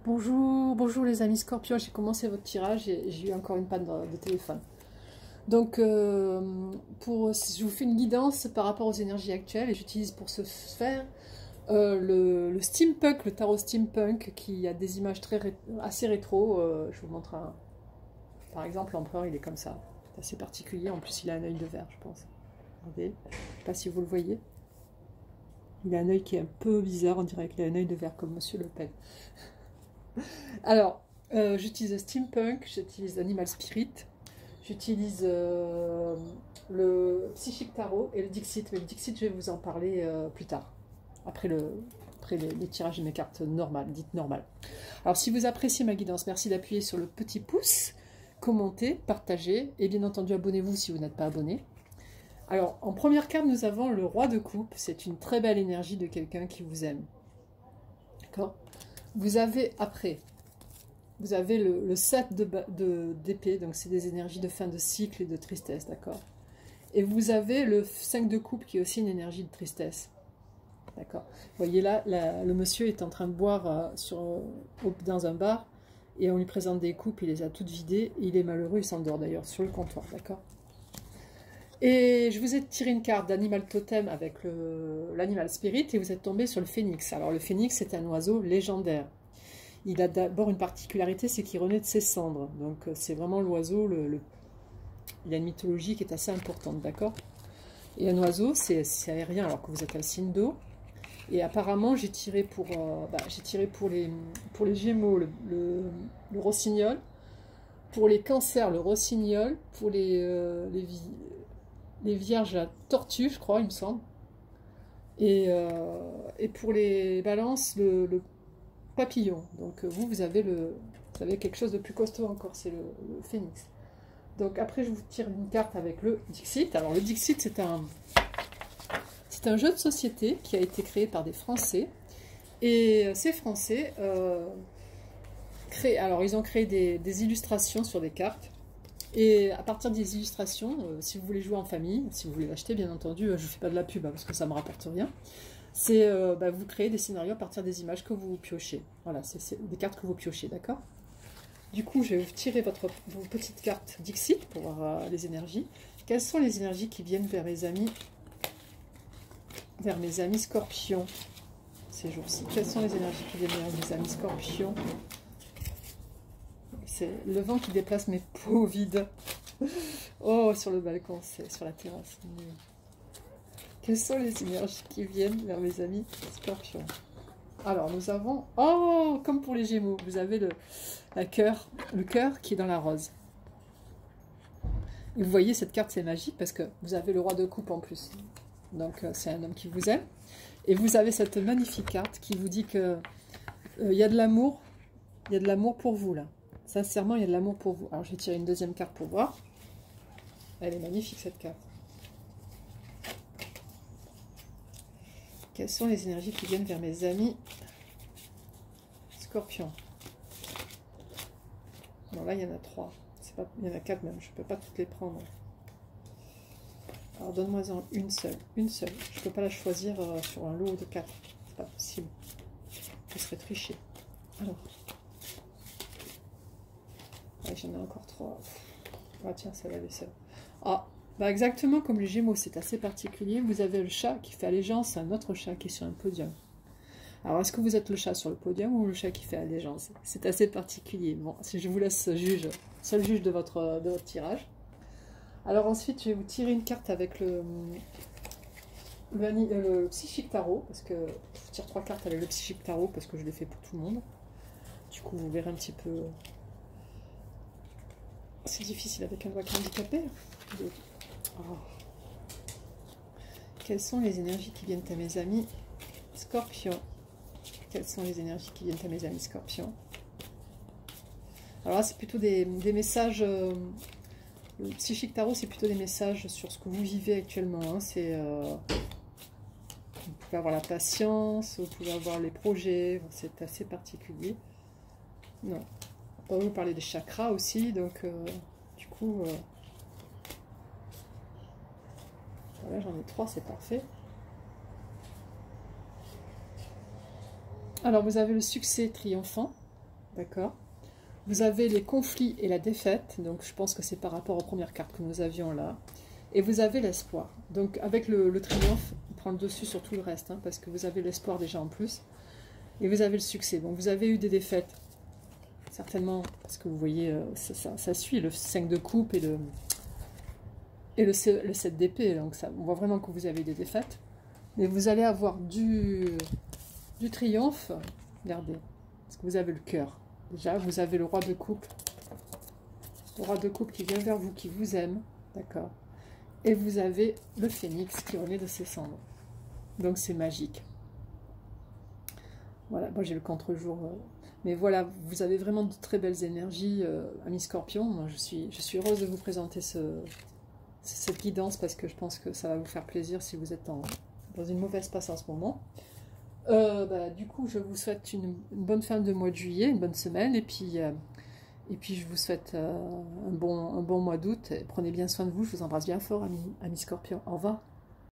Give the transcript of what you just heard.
Bonjour, bonjour les amis Scorpions, j'ai commencé votre tirage et j'ai eu encore une panne de téléphone. Donc, je vous fais une guidance par rapport aux énergies actuelles et j'utilise pour ce faire le steampunk, le tarot steampunk qui a des images assez rétro. Je vous montre par exemple l'empereur, il est comme ça, c'est assez particulier, en plus il a un œil de verre je pense. Regardez, je ne sais pas si vous le voyez. Il a un œil qui est un peu bizarre, on dirait qu'il a un œil de verre comme Monsieur Le Pen. Alors, j'utilise Steampunk, j'utilise Animal Spirit, j'utilise le Psychic Tarot et le Dixit. Mais le Dixit, je vais vous en parler plus tard, après les tirages de mes cartes normales, dites normales. Alors, si vous appréciez ma guidance, merci d'appuyer sur le petit pouce, commenter, partager et bien entendu, abonnez-vous si vous n'êtes pas abonné. Alors, en première carte, nous avons le Roi de Coupe. C'est une très belle énergie de quelqu'un qui vous aime. D'accord ? Vous avez après, vous avez le 7 d'épée, donc c'est des énergies de fin de cycle et de tristesse, d'accord. Et vous avez le 5 de coupe qui est aussi une énergie de tristesse, d'accord. Vous voyez là, le monsieur est en train de boire dans un bar et on lui présente des coupes, il les a toutes vidées, et il est malheureux, il s'endort d'ailleurs sur le comptoir, d'accord. Et je vous ai tiré une carte d'animal totem avec l'animal spirit et vous êtes tombé sur le phénix. Alors le phénix c'est un oiseau légendaire. Il a d'abord une particularité, c'est qu'il renaît de ses cendres. Donc c'est vraiment l'oiseau, il a une mythologie qui est assez importante, d'accord. Et un oiseau c'est aérien alors que vous êtes un signe d'eau. Et apparemment j'ai tiré pour les Gémeaux le rossignol, pour les cancers le rossignol, pour les vierges, la tortue, je crois, il me semble. Et pour les balances, le papillon. Donc vous avez quelque chose de plus costaud encore, c'est le phénix. Donc après, je vous tire une carte avec le Dixit. Alors le Dixit, c'est un jeu de société qui a été créé par des Français. Et ces Français ils ont créé des illustrations sur des cartes. Et à partir des illustrations, si vous voulez jouer en famille, si vous voulez l'acheter, bien entendu, je ne fais pas de la pub parce que ça ne me rapporte rien. C'est vous créez des scénarios à partir des images que vous piochez. Voilà, c'est des cartes que vous piochez, d'accord. Du coup, je vais vous tirer vos petites cartes Dixit pour voir les énergies. Quelles sont les énergies qui viennent vers mes amis Scorpions ces jours-ci? Quelles sont les énergies qui viennent vers mes amis Scorpions? C'est le vent qui déplace mes peaux vides. Oh, sur le balcon, c'est sur la terrasse. Quelles sont les énergies qui viennent vers mes amis Scorpions? Alors, nous avons... Oh, comme pour les Gémeaux, vous avez le cœur qui est dans la rose. Et vous voyez, cette carte, c'est magique parce que vous avez le roi de coupe en plus. Donc, c'est un homme qui vous aime. Et vous avez cette magnifique carte qui vous dit que il y a de l'amour. Il y a de l'amour pour vous, là. Sincèrement, il y a de l'amour pour vous. Alors, je vais tirer une deuxième carte pour voir. Elle est magnifique, cette carte. Quelles sont les énergies qui viennent vers mes amis Scorpions? Non, là, il y en a 3. Il y en a 4 même. Je ne peux pas toutes les prendre. Alors, donne-moi-en une seule. Une seule. Je ne peux pas la choisir sur un lot de 4. C'est pas possible. Je serais triché. Alors. Ouais, j'en ai encore 3. Ah, tiens, ça va aller seul. Ah, exactement comme les Gémeaux, c'est assez particulier. Vous avez le chat qui fait allégeance à un autre chat qui est sur un podium. Alors, est-ce que vous êtes le chat sur le podium ou le chat qui fait allégeance? C'est assez particulier. Bon, si je vous laisse seul juge de votre tirage. Alors ensuite, je vais vous tirer une carte avec le Psychic Tarot, parce que je tire 3 cartes avec le Psychic Tarot, parce que je l'ai fait pour tout le monde. Du coup, vous verrez un petit peu... C'est difficile avec un doigt handicapé. Oh. Quelles sont les énergies qui viennent à mes amis Scorpions? Quelles sont les énergies qui viennent à mes amis Scorpions? Alors là, c'est plutôt des messages... le Psychic Tarot, c'est plutôt des messages sur ce que vous vivez actuellement. Hein. Vous pouvez avoir la patience, vous pouvez avoir les projets. C'est assez particulier. Non. On va vous parler des chakras aussi, donc du coup, voilà, j'en ai 3, c'est parfait. Alors, vous avez le succès triomphant, d'accord? Vous avez les conflits et la défaite, donc je pense que c'est par rapport aux premières cartes que nous avions là. Et vous avez l'espoir. Donc avec le triomphe, il prend le dessus sur tout le reste, hein, parce que vous avez l'espoir déjà en plus. Et vous avez le succès. Donc vous avez eu des défaites, certainement, parce que vous voyez, ça suit le 5 de coupe et le 7 d'épée. Donc ça, on voit vraiment que vous avez des défaites. Mais vous allez avoir du triomphe. Regardez, parce que vous avez le cœur. Déjà, vous avez le roi de coupe. Le roi de coupe qui vient vers vous, qui vous aime. D'accord. Et vous avez le phénix qui renaît de ses cendres. Donc c'est magique. Voilà, moi j'ai le contre-jour. Mais voilà, vous avez vraiment de très belles énergies, amis Scorpion. Moi, je suis heureuse de vous présenter cette guidance parce que je pense que ça va vous faire plaisir si vous êtes dans une mauvaise passe en ce moment. Du coup, je vous souhaite une bonne fin de mois de juillet, une bonne semaine, et puis je vous souhaite un bon mois d'août. Prenez bien soin de vous, je vous embrasse bien fort, amis Scorpion. Au revoir.